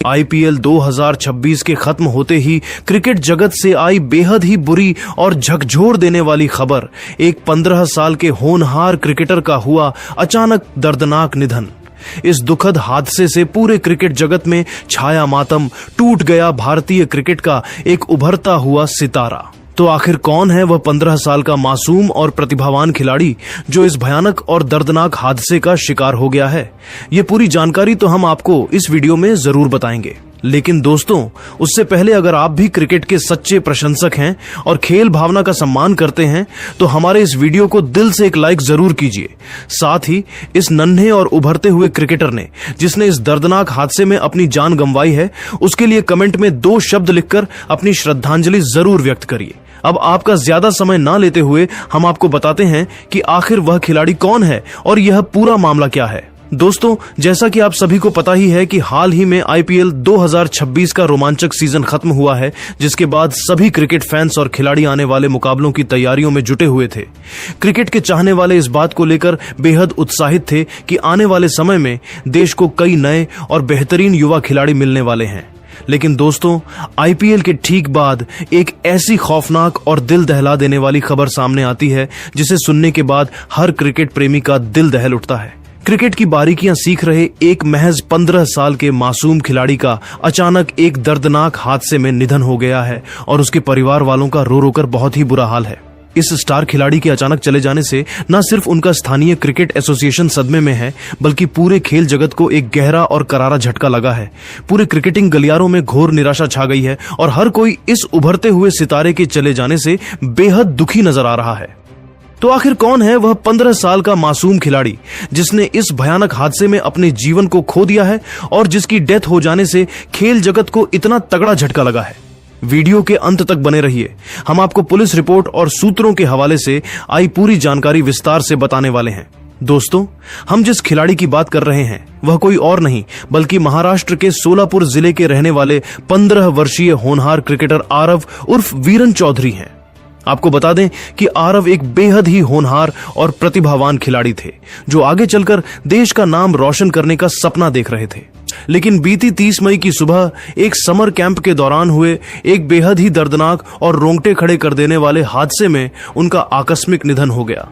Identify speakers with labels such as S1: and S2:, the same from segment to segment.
S1: IPL 2026 के खत्म होते ही क्रिकेट जगत से आई बेहद ही बुरी और झकझोर देने वाली खबर। एक 15 साल के होनहार क्रिकेटर का हुआ अचानक दर्दनाक निधन। इस दुखद हादसे से पूरे क्रिकेट जगत में छाया मातम, टूट गया भारतीय क्रिकेट का एक उभरता हुआ सितारा। तो आखिर कौन है वह 15 साल का मासूम और प्रतिभावान खिलाड़ी जो इस भयानक और दर्दनाक हादसे का शिकार हो गया है? ये पूरी जानकारी तो हम आपको इस वीडियो में जरूर बताएंगे। लेकिन दोस्तों, उससे पहले अगर आप भी क्रिकेट के सच्चे प्रशंसक हैं और खेल भावना का सम्मान करते हैं तो हमारे इस वीडियो को दिल से एक लाइक जरूर कीजिए। साथ ही इस नन्हे और उभरते हुए क्रिकेटर ने जिसने इस दर्दनाक हादसे में अपनी जान गंवाई है, उसके लिए कमेंट में 2 शब्द लिखकर अपनी श्रद्धांजलि जरूर व्यक्त करिए। अब आपका ज्यादा समय ना लेते हुए हम आपको बताते हैं कि आखिर वह खिलाड़ी कौन है और यह पूरा मामला क्या है। दोस्तों, जैसा कि आप सभी को पता ही है कि हाल ही में आईपीएल 2026 का रोमांचक सीजन खत्म हुआ है, जिसके बाद सभी क्रिकेट फैंस और खिलाड़ी आने वाले मुकाबलों की तैयारियों में जुटे हुए थे। क्रिकेट के चाहने वाले इस बात को लेकर बेहद उत्साहित थे कि आने वाले समय में देश को कई नए और बेहतरीन युवा खिलाड़ी मिलने वाले हैं। लेकिन दोस्तों, आईपीएल के ठीक बाद एक ऐसी खौफनाक और दिल दहला देने वाली खबर सामने आती है जिसे सुनने के बाद हर क्रिकेट प्रेमी का दिल दहल उठता है। क्रिकेट की बारीकियां सीख रहे एक महज 15 साल के मासूम खिलाड़ी का अचानक एक दर्दनाक हादसे में निधन हो गया है और उसके परिवार वालों का रो रो कर बहुत ही बुरा हाल है। इस स्टार खिलाड़ी के अचानक चले जाने से न सिर्फ उनका स्थानीय क्रिकेट एसोसिएशन सदमे में है, बल्कि पूरे खेल जगत को एक गहरा और करारा झटका लगा है। पूरे क्रिकेटिंग गलियारों में घोर निराशा छा गई है और हर कोई इस उभरते हुए सितारे के चले जाने से बेहद दुखी नजर आ रहा है। तो आखिर कौन है वह 15 साल का मासूम खिलाड़ी जिसने इस भयानक हादसे में अपने जीवन को खो दिया है और जिसकी डेथ हो जाने से खेल जगत को इतना तगड़ा झटका लगा है? वीडियो के अंत तक बने रहिए। हम आपको पुलिस रिपोर्ट और सूत्रों के हवाले से आई पूरी जानकारी विस्तार से बताने वाले हैं। दोस्तों, हम जिस खिलाड़ी की बात कर रहे हैं वह कोई और नहीं बल्कि महाराष्ट्र के सोलापुर जिले के रहने वाले 15 वर्षीय होनहार क्रिकेटर आरव उर्फ वीरन चौधरी हैं। आपको बता दें कि आरव एक बेहद ही होनहार और प्रतिभावान खिलाड़ी थे जो आगे चलकर देश का नाम रोशन करने का सपना देख रहे थे। लेकिन बीती 30 मई की सुबह एक समर कैंप के दौरान हुए एक बेहद ही दर्दनाक और रोंगटे खड़े कर देने वाले हादसे में उनका आकस्मिक निधन हो गया।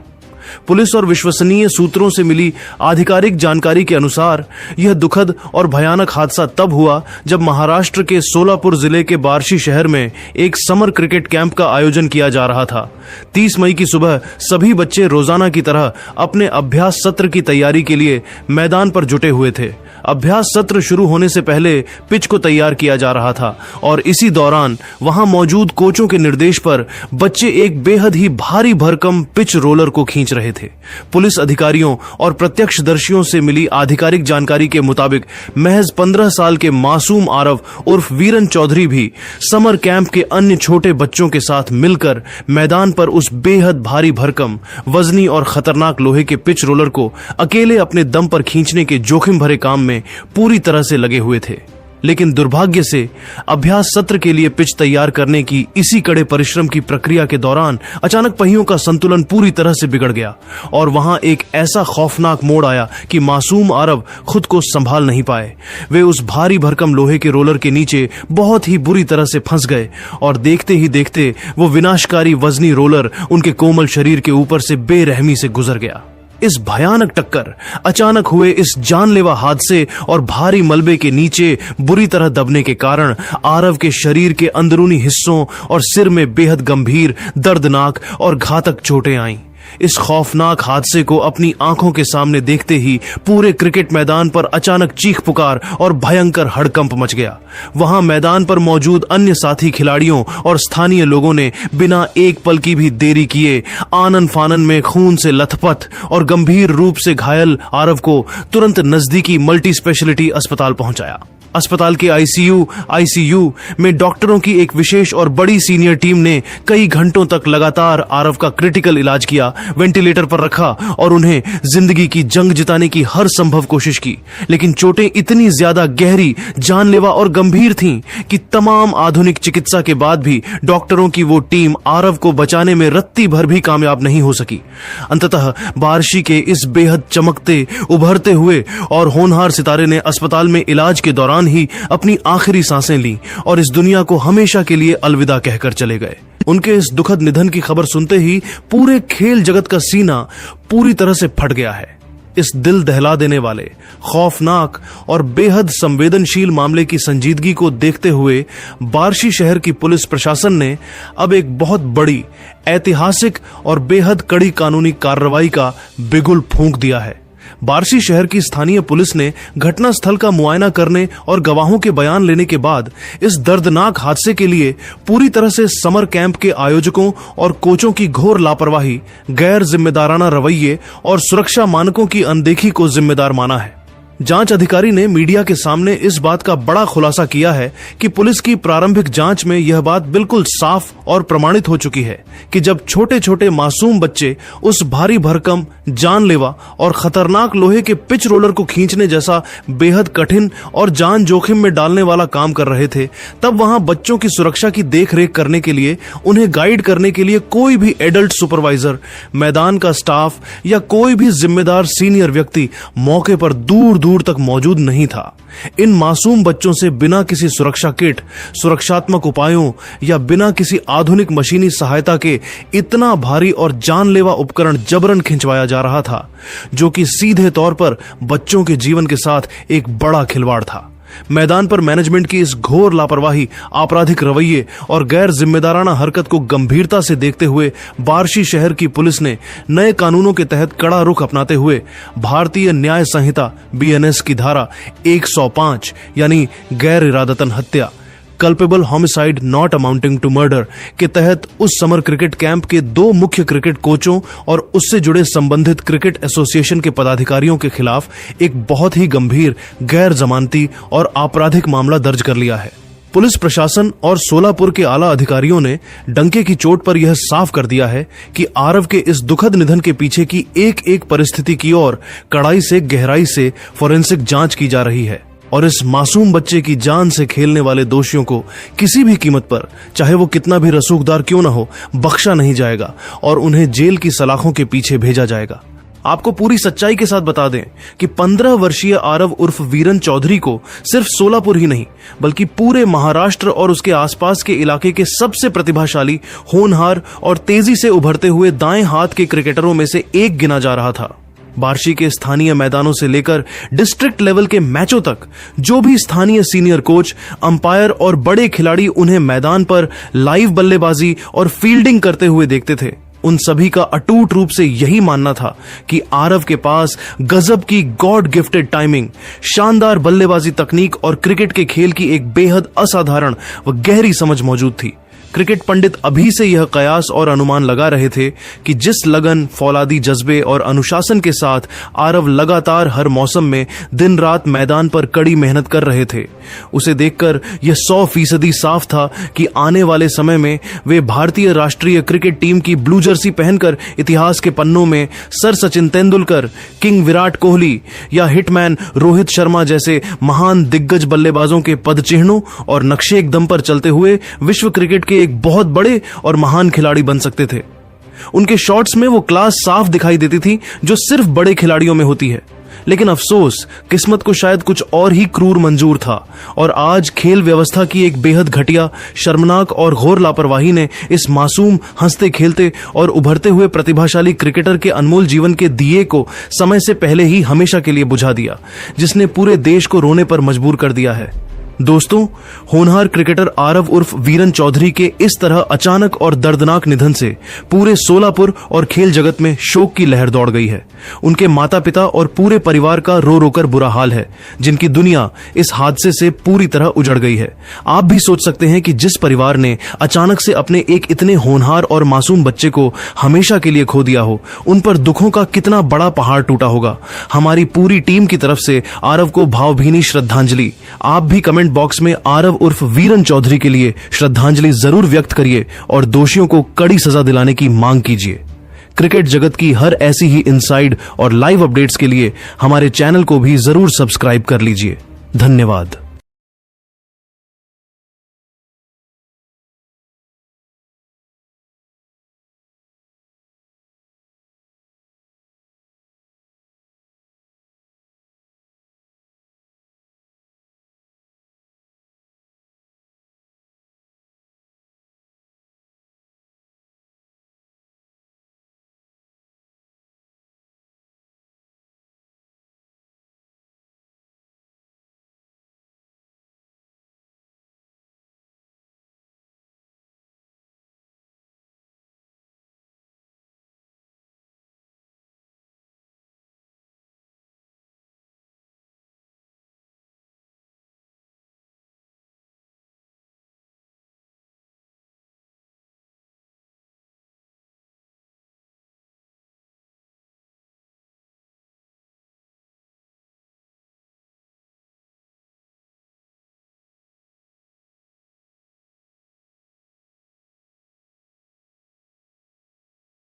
S1: पुलिस और विश्वसनीय सूत्रों से मिली आधिकारिक जानकारी के अनुसार यह दुखद और भयानक हादसा तब हुआ जब महाराष्ट्र के सोलापुर जिले के बार्शी शहर में एक समर क्रिकेट कैंप का आयोजन किया जा रहा था। 30 मई की सुबह सभी बच्चे रोजाना की तरह अपने अभ्यास सत्र की तैयारी के लिए मैदान पर जुटे हुए थे। अभ्यास सत्र शुरू होने से पहले पिच को तैयार किया जा रहा था और इसी दौरान वहां मौजूद कोचों के निर्देश पर बच्चे एक बेहद ही भारी भरकम पिच रोलर को खींच रहे थे। पुलिस अधिकारियों और प्रत्यक्षदर्शियों से मिली आधिकारिक जानकारी के मुताबिक महज 15 साल के मासूम आरव उर्फ वीरन चौधरी भी समर कैंप के अन्य छोटे बच्चों के साथ मिलकर मैदान पर उस बेहद भारी भरकम, वजनी और खतरनाक लोहे के पिच रोलर को अकेले अपने दम पर खींचने के जोखिम भरे काम में पूरी तरह से लगे हुए थे। लेकिन दुर्भाग्य से अभ्यास सत्र के लिए पिच तैयार करने की इसी कड़े परिश्रम की प्रक्रिया के दौरान अचानक पहियों का संतुलन पूरी तरह से बिगड़ गया और वहां एक ऐसा खौफनाक मोड़ आया कि मासूम आरव खुद को संभाल नहीं पाए। वे उस भारी भरकम लोहे के रोलर के नीचे बहुत ही बुरी तरह से फंस गए और देखते ही देखते वो विनाशकारी वजनी रोलर उनके कोमल शरीर के ऊपर से बेरहमी से गुजर गया। इस भयानक टक्कर, अचानक हुए इस जानलेवा हादसे और भारी मलबे के नीचे बुरी तरह दबने के कारण आरव के शरीर के अंदरूनी हिस्सों और सिर में बेहद गंभीर, दर्दनाक और घातक चोटें आईं। इस खौफनाक हादसे को अपनी आंखों के सामने देखते ही पूरे क्रिकेट मैदान पर अचानक चीख पुकार और भयंकर हड़कंप मच गया। वहां मैदान पर मौजूद अन्य साथी खिलाड़ियों और स्थानीय लोगों ने बिना एक पल की भी देरी किए आनन फानन में खून से लथपथ और गंभीर रूप से घायल आरव को तुरंत नजदीकी मल्टी स्पेशलिटी अस्पताल पहुंचाया। अस्पताल के आईसीयू में डॉक्टरों की एक विशेष और बड़ी सीनियर टीम ने कई घंटों तक लगातार आरव का क्रिटिकल इलाज किया, वेंटिलेटर पर रखा और उन्हें जिंदगी की जंग जिताने की हर संभव कोशिश की। लेकिन चोटें इतनी ज्यादा गहरी, जानलेवा और गंभीर थीं कि तमाम आधुनिक चिकित्सा के बाद भी डॉक्टरों की वो टीम आरव को बचाने में रत्ती भर भी कामयाब नहीं हो सकी। अंततः बार्शी के इस बेहद चमकते, उभरते हुए और होनहार सितारे ने अस्पताल में इलाज के दौरान दौरान ही अपनी आखिरी सांसें लीं और इस दुनिया को हमेशा के लिए अलविदा कहकर चले गए। उनके इस दुखद निधन की खबर सुनते ही पूरे खेल जगत का सीना पूरी तरह से फट गया है। इस दिल दहला देने वाले, खौफनाक और बेहद संवेदनशील मामले की संजीदगी को देखते हुए बार्शी शहर की पुलिस प्रशासन ने अब एक बहुत बड़ी, ऐतिहासिक और बेहद कड़ी कानूनी कार्रवाई का बिगुल फूंक दिया है। बार्शी शहर की स्थानीय पुलिस ने घटनास्थल का मुआयना करने और गवाहों के बयान लेने के बाद इस दर्दनाक हादसे के लिए पूरी तरह से समर कैंप के आयोजकों और कोचों की घोर लापरवाही, गैर जिम्मेदाराना रवैये और सुरक्षा मानकों की अनदेखी को जिम्मेदार माना है। जांच अधिकारी ने मीडिया के सामने इस बात का बड़ा खुलासा किया है कि पुलिस की प्रारंभिक जांच में यह बात बिल्कुल साफ और प्रमाणित हो चुकी है कि जब छोटे छोटे मासूम बच्चे उस भारी भरकम, जानलेवा और खतरनाक लोहे के पिच रोलर को खींचने जैसा बेहद कठिन और जान जोखिम में डालने वाला काम कर रहे थे, तब वहां बच्चों की सुरक्षा की देखरेख करने के लिए, उन्हें गाइड करने के लिए कोई भी एडल्ट सुपरवाइजर, मैदान का स्टाफ या कोई भी जिम्मेदार सीनियर व्यक्ति मौके पर दूर दूर तक मौजूद नहीं था। इन मासूम बच्चों से बिना किसी सुरक्षा किट, सुरक्षात्मक उपायों या बिना किसी आधुनिक मशीनी सहायता के इतना भारी और जानलेवा उपकरण जबरन खिंचवाया जा रहा था, जो कि सीधे तौर पर बच्चों के जीवन के साथ एक बड़ा खिलवाड़ था। मैदान पर मैनेजमेंट की इस घोर लापरवाही, आपराधिक रवैये और गैर जिम्मेदाराना हरकत को गंभीरता से देखते हुए बार्शी शहर की पुलिस ने नए कानूनों के तहत कड़ा रुख अपनाते हुए भारतीय न्याय संहिता BNS की धारा 105 यानी गैर इरादतन हत्या, culpable homicide not amounting to murder के तहत उस समर क्रिकेट कैंप के 2 मुख्य क्रिकेट कोचों और उससे जुड़े संबंधित क्रिकेट एसोसिएशन के पदाधिकारियों के खिलाफ एक बहुत ही गंभीर, गैर जमानती और आपराधिक मामला दर्ज कर लिया है। पुलिस प्रशासन और सोलापुर के आला अधिकारियों ने डंके की चोट पर यह साफ कर दिया है कि आरव के इस दुखद निधन के पीछे की एक एक परिस्थिति की ओर कड़ाई से, गहराई से फोरेंसिक जांच की जा रही है और इस मासूम बच्चे की जान से खेलने वाले दोषियों को किसी भी कीमत पर, चाहे वो कितना भी रसूखदार क्यों न हो, बख्शा नहीं जाएगा और उन्हें जेल की सलाखों के पीछे भेजा जाएगा। आपको पूरी सच्चाई के साथ बता दें कि 15 वर्षीय आरव उर्फ वीरन चौधरी को सिर्फ सोलापुर ही नहीं बल्कि पूरे महाराष्ट्र और उसके आसपास के इलाके के सबसे प्रतिभाशाली, होनहार और तेजी से उभरते हुए दाएं हाथ के क्रिकेटरों में से एक गिना जा रहा था। बार्शी के स्थानीय मैदानों से लेकर डिस्ट्रिक्ट लेवल के मैचों तक जो भी स्थानीय सीनियर कोच, अंपायर और बड़े खिलाड़ी उन्हें मैदान पर लाइव बल्लेबाजी और फील्डिंग करते हुए देखते थे, उन सभी का अटूट रूप से यही मानना था कि आरव के पास गजब की गॉड गिफ्टेड टाइमिंग, शानदार बल्लेबाजी तकनीक और क्रिकेट के खेल की एक बेहद असाधारण व गहरी समझ मौजूद थी। क्रिकेट पंडित अभी से यह कयास और अनुमान लगा रहे थे कि जिस लगन, फौलादी जज्बे और अनुशासन के साथ आरव लगातार हर मौसम में दिन रात मैदान पर कड़ी मेहनत कर रहे थे, उसे देखकर यह 100% साफ था कि आने वाले समय में वे भारतीय राष्ट्रीय क्रिकेट टीम की ब्लू जर्सी पहनकर इतिहास के पन्नों में सर सचिन तेंदुलकर, किंग विराट कोहली या हिटमैन रोहित शर्मा जैसे महान दिग्गज बल्लेबाजों के पदचिह्नों और नक्शे एकदम पर चलते हुए विश्व क्रिकेट के एक बहुत बड़े और महान खिलाड़ी बन सकते थे। उनके शॉट्स में वो क्लास साफ दिखाई देती थी जो सिर्फ बड़े खिलाड़ियों में होती है। लेकिन अफसोस, किस्मत को शायद कुछ और ही क्रूर मंजूर था और आज खेल व्यवस्था की एक बेहद घटिया, शर्मनाक और घोर लापरवाही ने इस मासूम, हंसते खेलते और उभरते हुए प्रतिभाशाली क्रिकेटर के अनमोल जीवन के दिए को समय से पहले ही हमेशा के लिए बुझा दिया, जिसने पूरे देश को रोने पर मजबूर कर दिया है। दोस्तों, होनहार क्रिकेटर आरव उर्फ वीरन चौधरी के इस तरह अचानक और दर्दनाक निधन से पूरे सोलापुर और खेल जगत में शोक की लहर दौड़ गई है। उनके माता पिता और पूरे परिवार का रो रोकर बुरा हाल है, जिनकी दुनिया इस हादसे से पूरी तरह उजड़ गई है। आप भी सोच सकते हैं कि जिस परिवार ने अचानक से अपने एक इतने होनहार और मासूम बच्चे को हमेशा के लिए खो दिया हो, उन पर दुखों का कितना बड़ा पहाड़ टूटा होगा। हमारी पूरी टीम की तरफ से आरव को भावभीनी श्रद्धांजलि। आप भी कमेंट बॉक्स में आरव उर्फ वीरन चौधरी के लिए श्रद्धांजलि जरूर व्यक्त करिए और दोषियों को कड़ी सजा दिलाने की मांग कीजिए। क्रिकेट जगत की हर ऐसी ही इनसाइड और लाइव अपडेट्स के लिए हमारे चैनल को भी जरूर सब्सक्राइब कर लीजिए। धन्यवाद।